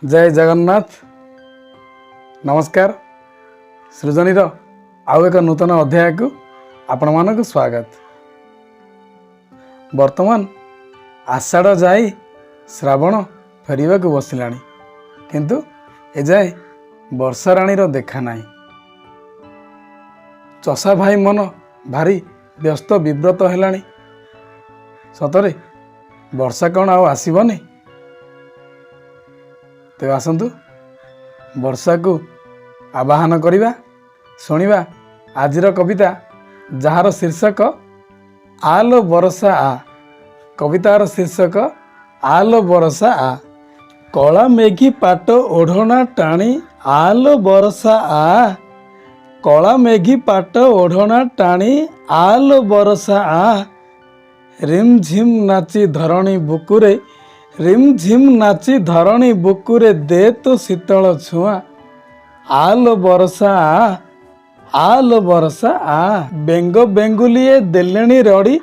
जय जगन्नाथ। नमस्कार। सृजनीर आउ एक नूतन अध्याय को आपण मानक स्वागत। वर्तमान आषाढ़ जाई श्रावण फेरिबा को बसिलाणी, किंतु एजाए वर्षा राणीर देखा नाही। चषा भाई मन भारी व्यस्त विव्रत हेलाणी। सतरे वर्षा कौन आउ आसीबनी? तेज आसतु वर्षा को आवाहन करिबा, शुणिबा आजिर कविता जार शीर्षक आलो बरसा आ। कवितार शीर्षक आलो बरसा आ। कला मेघी पाट ओढ़ना टाणी आलो बरसा आ। कला मेघी पाट ओढ़ना टाणी आलो बरसा आ। रिम झिम नाची धरणी बुकुरे, रिम झिम नाची धरणी बुकुरे दे तो शीतल छुआ आलो बरसा आ। आलो बरसा आ। बेंग बेंगुलिए देलेणी रड़ी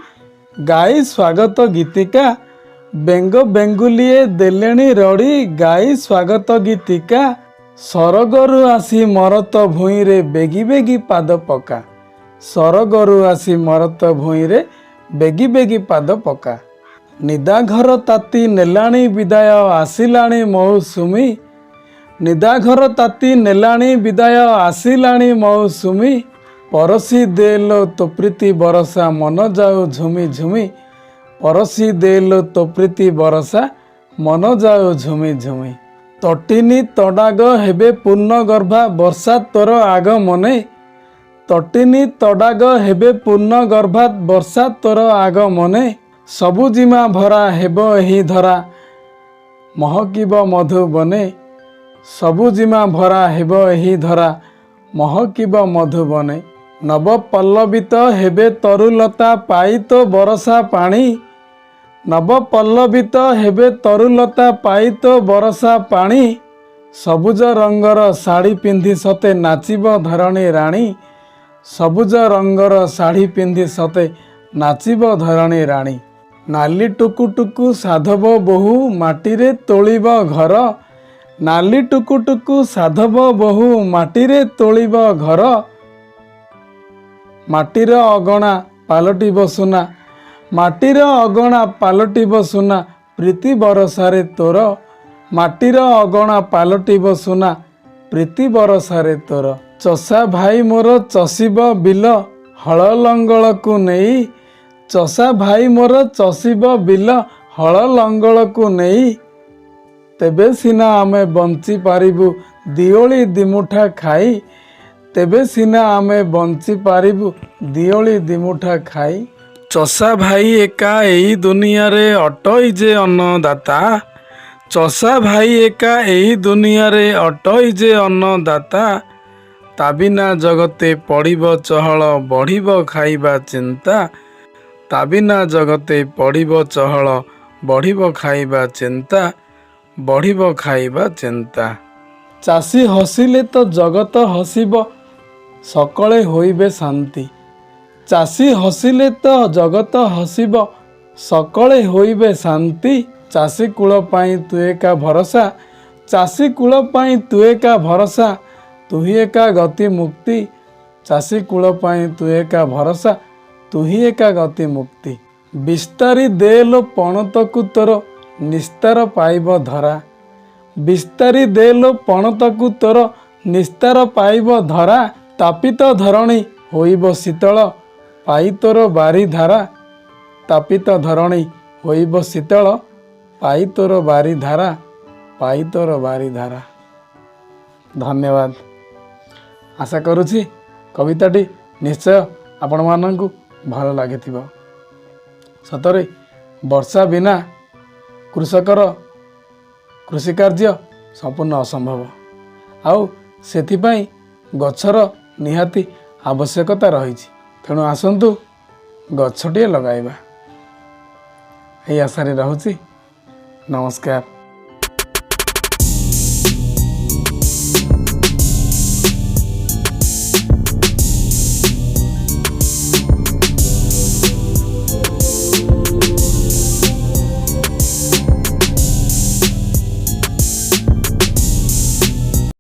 गाई स्वागत गीतिका। बेंग बेंगुलिए देलेणी रड़ी गाई स्वागत गीतिका। सरगरु आसी मरत भूईरे बेगी बेगी पाद पका। सरगरु आसी मरत भूईरे बेगी बेगी पाद पका। निदा घर ताती नेलाणी विदाय आसिलाणी मौसुमी। निदा घर ताती नेलाणी विदाय आसिलाणी मौसुमी। परसी देलो तो प्रीति बरसा मन जाऊ झुमी झुमी। परसी देलो तो प्रीति बरसा मन जाऊ झुमी झुमी। तटिनी तडाग हेबे पूर्ण गर्भा वर्षा तोर आग मने। तटिनी तडाग हेबे पूर्ण गर्भा वर्षा तोर आग मने। सबुजिमा भरा हेब एही धरा महकिब मधुबने। सबुजिमा भरा हेब एही धरा महकिब मधुबने। नव पल्लवित हेबे तरुलता पाई तो बरसा पानी। नव पल्लवित हेबे तरुलता पाई तो बरसा पानी। सबुज रंगर शाढ़ी पिंधि सते नाचिब धरणी राणी। सबुज रंगर शाढ़ी पिंधि सते नाचिब धरणी राणी। नाली टुकु टुकु साधव बहु माटीरे तोलिब घर। नाली टुकु टुकु साधव बहु माटीरे तोलिब घर। माटीर अगणा पालटिब सुना। माटीर अगणा पालटिब सुना प्रीति बरसारे तोर। माटीर अगणा पालटिब सुना प्रीति बरसारे तोर। चषा भाई मोर चषिब बिल हल लंगल को नेई। चषा भाई मोर चषिब बिल हल लंगल को नेई। तेबे सिना आमे बंची पारिबु दिओली दिमुठा खाई। तेबे सिना आमे बंची पारिबु दिओली दिमुठा खाई। चषा भाई एका एई दुनिया रे अटई जे अन्नदाता। चषा भाई एका एई दुनिया रे अटई जे अन्नदाता। ता बिना जगते पड़िब चहल बढ़िब खाइबा चिंता। ता बिना जगते पड़िब चहल बढ़िब खाइबा चिंता। बढ़िब खाइबा चिंता। चाषी हसिले तो जगत हसिब सकले होइबे शांति। चाषी हसिले तो जगत हसिब सकले होइबे शांति। चाषी कूल पाई तु एका भरोसा। चाषी कूल पाई तु एका भरोसा तु ही एका गति मुक्ति। चाषी कूल पाई तु एका भरोसा तु ही एका गति मुक्ति। विस्तारी देलो पणतकु तोर निस्तार पाइब धरा। विस्तारी देलो पणतकु तोर निस्तार पाइब धरा। तापित धरणी होइब शीतल पाई तोर बारी धारा। तापित धरणी होइब शीतल पाई तोर बारी धारा। पाई तोर बारी धारा। धन्यवाद। आशा करुछि कविताटी निश्चय आपण माननकु भल लागिथिबो। सतरे वर्षा बिना कृषकर कृषि कार्य संपूर्ण असंभव। आउ सेथिपाई गछर निहाती आवश्यकता रहिछि। तेणु आसंतु गछटिए लगाइबा। एही आशारे रहुछि। नमस्कार।